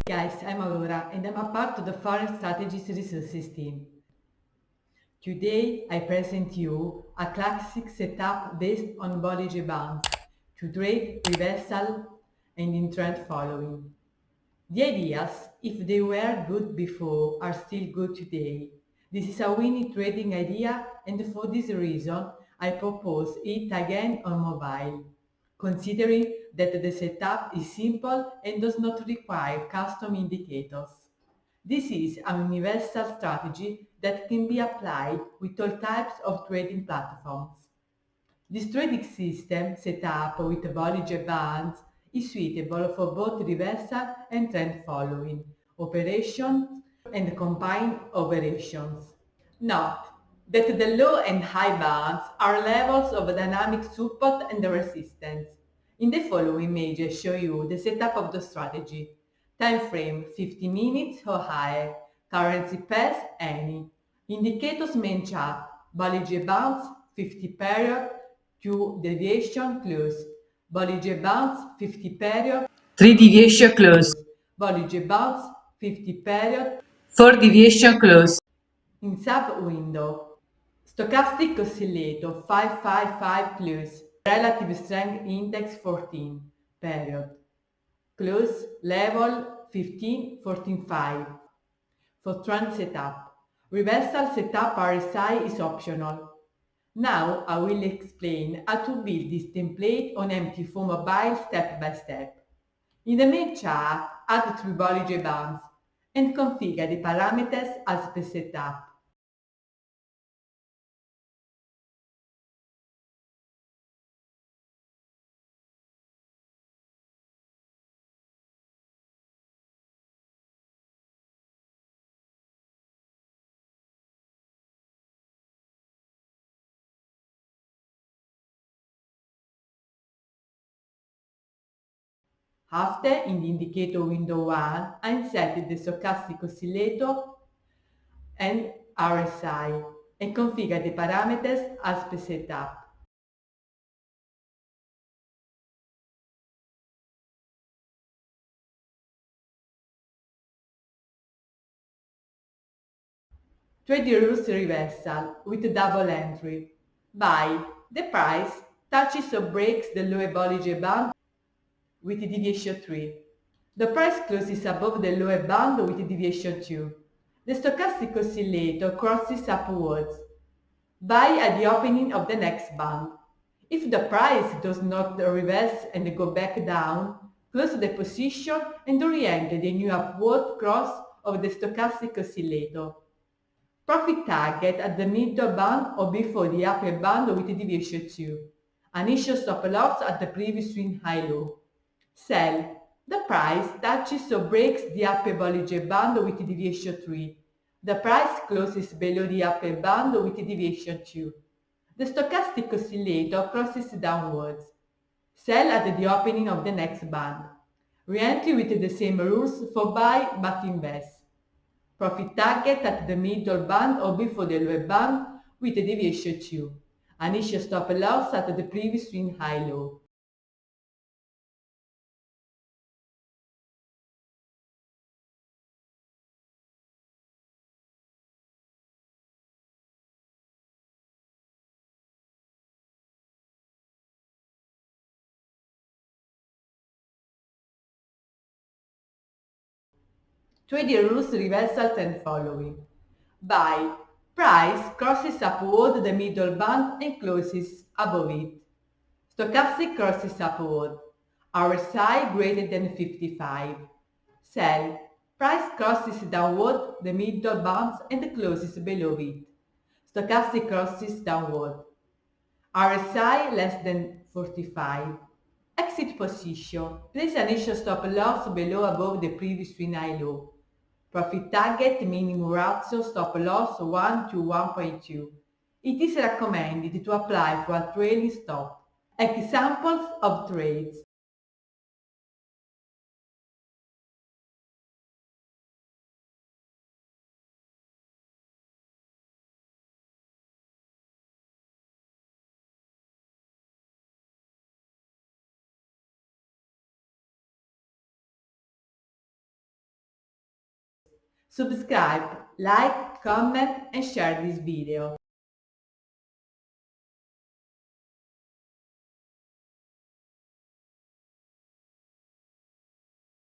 Guys, I'm Aurora and I'm a part of the Foreign Strategies Resources team. Today I present you a classic setup based on Bollinger Bands to trade reversal and in trend following. The ideas, if they were good before, are still good today. This is a winning trading idea and for this reason I propose it again on mobile, considering that the setup is simple and does not require custom indicators. This is a universal strategy that can be applied with all types of trading platforms. This trading system, set up with Bollinger Bands, is suitable for both reversal and trend following operations and combined operations. Note that the low and high bands are levels of dynamic support and resistance. In the following image I show you the setup of the strategy. Time frame 50 minutes or higher. Currency pairs any. Indicators main chart. Bollinger Bands 50 period 2 deviation close. Bollinger Bands 50 period 3 deviation close. Bollinger Bands 50 period 4 deviation close. In sub-window, stochastic oscillator 555 close, relative strength index 14, period. Close level 15, 14.5. For trend setup. Reversal setup RSI is optional. Now I will explain how to build this template on empty for mobile step by step. In the main chart, add 3 Bollinger Bands and configure the parameters as per setup. After, in the indicator window 1, I inserted the stochastic oscillator and RSI and configure the parameters as per setup. Trade rules reversal with double entry. Buy. The price touches or breaks the lower Bollinger Band with deviation 3. The price closes above the lower band with deviation 2. The stochastic oscillator crosses upwards. Buy at the opening of the next band. If the price does not reverse and go back down, close the position and orient the new upward cross of the stochastic oscillator. Profit target at the middle band or before the upper band with deviation 2. Initial stop loss at the previous swing high-low. Sell. The price touches or breaks the upper Bollinger Band with deviation 3. The price closes below the upper band with deviation 2. The stochastic oscillator crosses downwards. Sell at the opening of the next band. Re-entry with the same rules for buy but invest. Profit target at the middle band or before the lower band with deviation 2. Initial stop loss at the previous swing high-low. Trading rules reversal and following. Buy. Price crosses upward the middle band and closes above it. Stochastic crosses upward. RSI greater than 55. Sell. Price crosses downward the middle bands and closes below it. Stochastic crosses downward. RSI less than 45. Exit position. Place initial stop loss below above the previous swing high low. Profit target minimum ratio stop loss 1 to 1.2. It is recommended to apply for a trailing stop. Examples of trades. Subscribe, like, comment and share this video.